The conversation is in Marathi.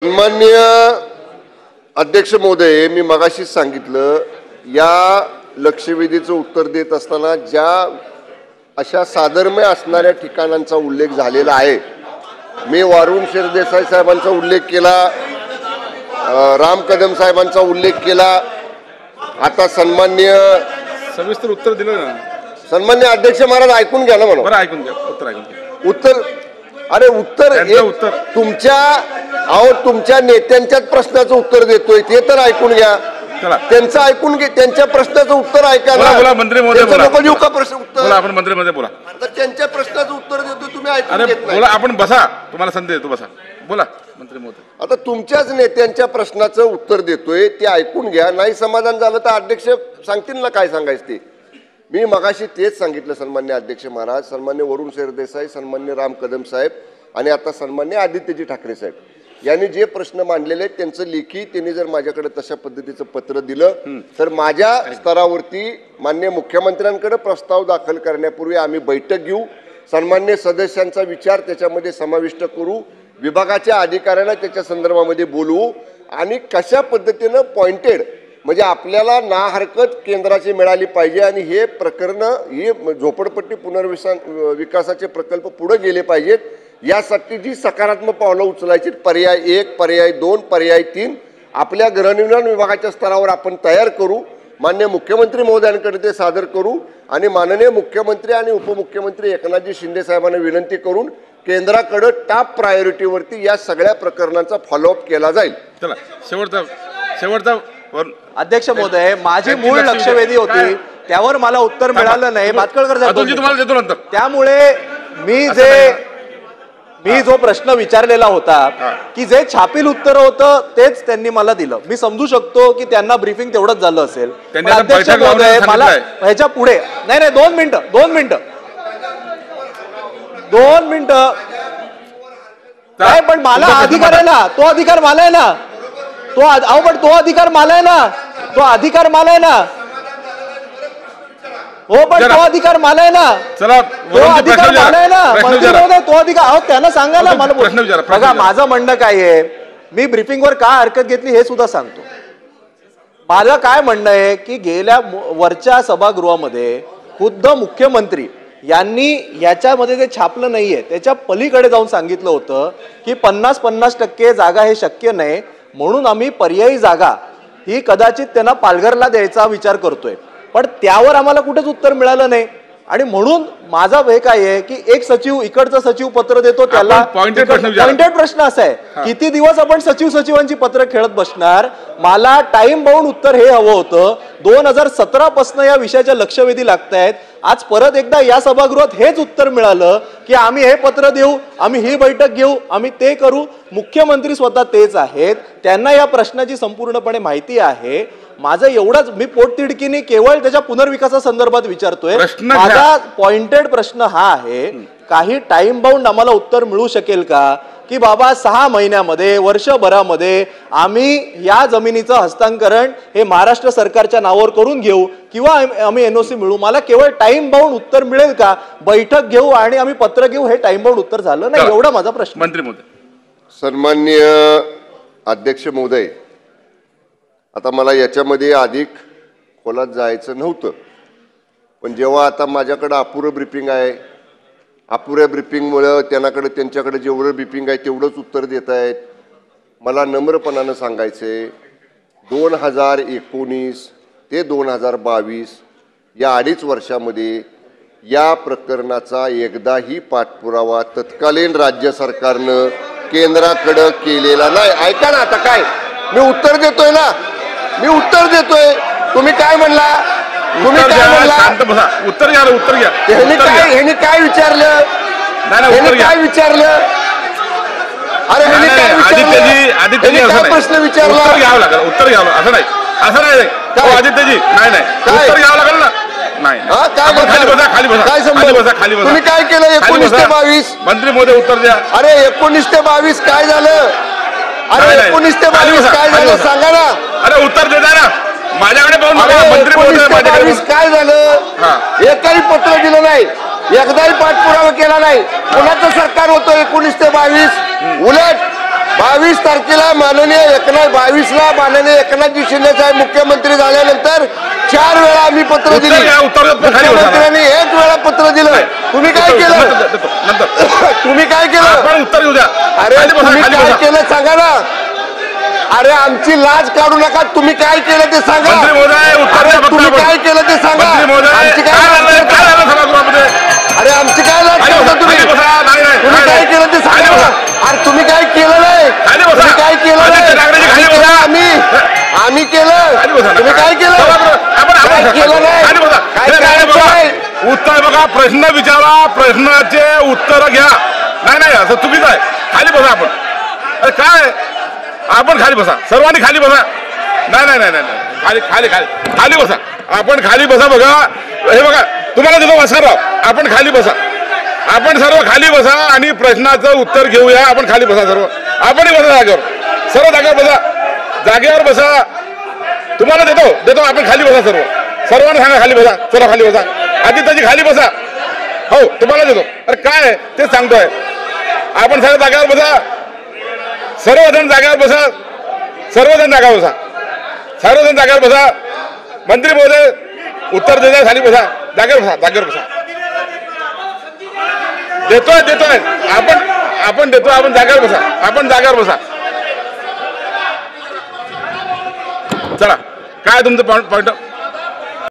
माननीय अध्यक्ष महोदय, मी मगाशीच सांगितलं, या लक्षवेधीचं उत्तर देत असताना ज्या अशा साधर्म्य असणाऱ्या ठिकाणांचा उल्लेख झालेला आहे, मी वरुण शिरदेसाई साहेबांचा उल्लेख केला, राम कदम साहेबांचा उल्लेख केला, आता सन्माननीय सविस्तर उत्तर दिलं ना सन्माननीय अध्यक्ष महाराज, ऐकून घ्या ना म्हणून. बरं, ऐकून घ्या, उत्तर ऐकून घ्या. उत्तर अरे उत्तर तुमच्या नेत्यांच्याच प्रश्नाचं उत्तर देतोय, ते तर ऐकून घ्या. त्यांचं ऐकून घे, त्यांच्या प्रश्नाचं उत्तर ऐका ना. बोला मंत्री महोदय, नको देऊ का प्रश्न उत्तर? बोला, आपण मंत्री महोदय बोला. तर त्यांच्या प्रश्नाचं उत्तर देतो, तुम्ही ऐकून घेत नाही. बोला, आपण बसा, तुम्हाला संधी देतो, बसा, बोला मंत्री महोदय. आता तुमच्याच नेत्यांच्या प्रश्नाचं उत्तर देतोय, ते ऐकून घ्या. नाही समाधान झालं तर अध्यक्ष सांगतील ना काय सांगायचं ते. मी मगाशी तेच सांगितलं सन्मान्य अध्यक्ष महाराज, सन्मान्य वरुण शिरदेसाई, सन्मान्य राम कदम साहेब आणि आता सन्मान्य आदित्यजी ठाकरे साहेब यांनी जे प्रश्न मांडलेले आहेत त्यांचं लेखी त्यांनी जर माझ्याकडे तशा पद्धतीचं पत्र दिलं तर माझ्या स्तरावरती माननीय मुख्यमंत्र्यांकडे प्रस्ताव दाखल करण्यापूर्वी आम्ही बैठक घेऊ, सन्मान्य सदस्यांचा विचार त्याच्यामध्ये समाविष्ट करू, विभागाच्या अधिकाऱ्यांना त्याच्या संदर्भामध्ये बोलवू आणि कशा पद्धतीनं पॉइंटेड म्हणजे आपल्याला ना हरकत केंद्राची मिळाली पाहिजे आणि हे प्रकरण हे झोपडपट्टी पुनर्विकासाचे प्रकल्प पुढे गेले पाहिजेत, यासाठी जी सकारात्मक पावलं उचलायची पर्याय 1, पर्याय 2, पर्याय 3 आपल्या गृहनिर्माण विभागाच्या स्तरावर आपण तयार करू, माननीय मुख्यमंत्री महोदयांकडे ते सादर करू आणि माननीय मुख्यमंत्री आणि उपमुख्यमंत्री एकनाथजी शिंदे साहेबांना विनंती करून केंद्राकडे टॉप प्रायोरिटीवरती या सगळ्या प्रकरणांचा फॉलोअप केला जाईल. चला शेवटचा अध्यक्ष महोदय, माझी मूळ लक्षवेधी होती त्यावर मला उत्तर मिळालं नाही. भातखळकर साहेब, त्यामुळे मी जो प्रश्न विचारलेला होता की जे छापील उत्तर होतं तेच त्यांनी मला दिलं. मी समजू शकतो की त्यांना ब्रीफिंग तेवढंच झालं असेल. अध्यक्ष महोदय, मला ह्याच्या पुढे नाही 2 मिनिटं काय, पण मला अधिकार आहे ना, तो अधिकार मला आहे ना, तो अधिकार मला आहे ना, तो अधिकार मला आहे ना, हो पण तो अधिकार मला आहे ना, चला तो अधिकार मला आहे ना, मंत्री महोदय, तो अधिकार अहो त्यांना सांगा ना मला. बघा माझं म्हणणं काय आहे, मी ब्रीफिंगवर का हरकत घेतली हे सुद्धा सांगतो. माझं काय म्हणणं आहे की गेल्या वरच्या सभागृहामध्ये खुद्द मुख्यमंत्री यांनी याच्यामध्ये जे छापलं नाहीये त्याच्या पलीकडे जाऊन सांगितलं होतं की 50% जागा हे शक्य नाही, म्हणून आम्ही पर्यायी जागा ही कदाचित त्यांना पालघरला द्यायचा विचार करतोय. पण त्यावर आम्हाला कुठेच उत्तर मिळालं नाही आणि म्हणून माझा हे काय आहे की एक सचिव इकडचं सचिव पत्र देतो त्याला पॉइंटेड प्रश्न असा आहे, किती दिवस आपण सचिवांची पत्र खेळत बसणार. मला टाइम बाउंड उत्तर हे हवं होतं. 2017 पासून या विषयाच्या लक्षवेधी लागतायत. आज परत एकदा या सभागृहात हेच उत्तर मिळालं की आम्ही हे पत्र देऊ, आम्ही ही बैठक घेऊ, आम्ही ते करू. मुख्यमंत्री स्वतः तेच आहेत, त्यांना या प्रश्नाची संपूर्णपणे माहिती आहे. माझं एवढाच, मी पोटतिडकीने केवळ त्याच्या पुनर्विकासासंदर्भात विचारतोय. माझा पॉइंटेड प्रश्न हा आहे, काही टाइम बाउंड आम्हाला उत्तर मिळू शकेल का की बाबा 6 महिन्यामध्ये वर्षभरामध्ये आम्ही या जमिनीचं हस्तांतरण हे महाराष्ट्र सरकारच्या नावावर करून घेऊ किंवा आम्ही NOC मिळू. मला केवळ टाइम बाउंड उत्तर मिळेल का, बैठक घेऊ आणि आम्ही पत्र घेऊ, हे टाइम बाउंड उत्तर झालं नाही, एवढा माझा प्रश्न. मंत्री महोदय. सन्माननीय अध्यक्ष महोदय, आता मला याच्यामध्ये अधिक खोलात जायचं नव्हतं, पण जेव्हा आता माझ्याकडे अपुरं ब्रीफिंग आहे, अपुऱ्या ब्रीफिंगमुळं त्यांच्याकडे जेवढं ब्रीफिंग आहे तेवढंच उत्तर देत आहेत. मला नम्रपणानं सांगायचंय, 2019 ते 2022 या 2.5 वर्षामध्ये या प्रकरणाचा एकदाही पाठपुरावा तत्कालीन राज्य सरकारनं केंद्राकडं केलेला नाही. ऐका ना, आता काय मी उत्तर देतोय ना, मी उत्तर देतोय. तुम्ही काय म्हणला, उत्तर घ्या. ह्यांनी काय विचारलं, काय विचारलं, अरे आदित्यजी काय प्रश्न विचारला, उत्तर घ्यावं असं नाही आदित्यजी, उत्तर घ्यावं लागेल ना. तुम्ही काय केलं 19 ते 22? मंत्री महोदय उत्तर द्या. अरे 19 ते 22 काय झालं, अरे 19 ते 22 काय झालं सांगा ना. अरे उत्तर देता ना, माझ्याकडे पाहून मंत्री महोदय काय झालं, एकही पत्र दिलं नाही, एकदाही पाठपुरावा केला नाही. कोणाचं सरकार होतं 19 ते 22? उलट 22 तारखेला माननीय 22ला माननीय एकनाथजी शिंदे साहेब मुख्यमंत्री झाल्यानंतर 4 वेळा आम्ही पत्र दिली. मुख्यमंत्र्यांनी 1 वेळा पत्र दिलं. तुम्ही काय केलं? तुम्ही काय केलं? उत्तर घेऊ द्या. अरे तुम्ही काय केलं सांगा ना. अरे आमची लाज काढू नका. तुम्ही काय केलं ते सांगा. तुम्ही काय केलं ते सांगा. आमची काय अरे आमची काय लाज काढता तुम्ही? तुम्ही काय केलं ते सांगा. अरे तुम्ही काय केलं नाही. तुम्ही काय केलं नाही. आम्ही केलं. तुम्ही काय केलं? काय केलं नाही. उत्तर बघा. प्रश्न विचारा. प्रश्नाचे उत्तर घ्या. नाही असं चुकीचं आहे. खाली बसा आपण. अरे काय आपण खाली बसा. सर्वांनी खाली बसा. नाही खाली खाली खाली खाली बसा. आपण खाली बसा. बघा हे बघा तुम्हाला देतो वासरराव. आपण खाली बसा. आपण सर्व खाली बसा आणि प्रश्नाचं उत्तर घेऊया. आपण खाली बसा सर्व. आपणही बसा जागेवर. सर्व जागेवर बसा. जागेवर बसा. तुम्हाला देतो आपण खाली बसा सर्व. सर्वांना सांगा खाली बसा. चला खाली बसा. आदित्यजी खाली बसा. हो तुम्हाला देतो. अरे काय ते सांगतोय. आपण सर्व जागेवर बसा. सर्वजण जागेवर बसा. सर्वजण जागेवर बसा. सर्वजण जागेवर बसा. मंत्री महोदय उत्तर देता. खाली बसा. जागेवर बसा. जागेवर बसा. देतोय आपण देतो. आपण जागेवर बसा. आपण जागेवर बसा. चला काय तुमचं पॉइंट